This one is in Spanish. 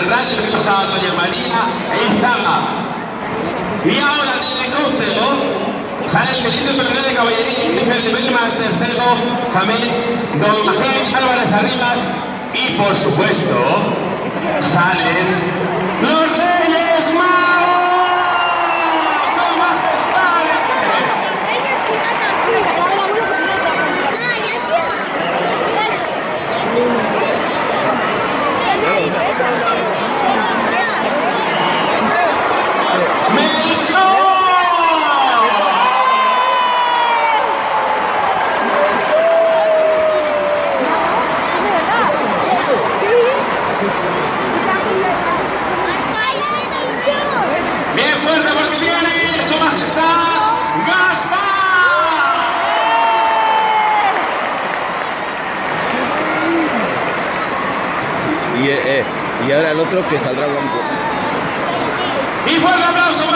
el rayo que pasaba Doña María estaba. Y ahora de helicóptero sale el teniente coronel de caballería y jefe de Belmar III, don Jaime Álvarez Arribas, y por supuesto salen los Reyes Magos, ¡Su Majestad! Bien fuerte porque viene Su Majestad Gaspar. Y ahora el otro que saldrá blanco. Y fuerte aplauso.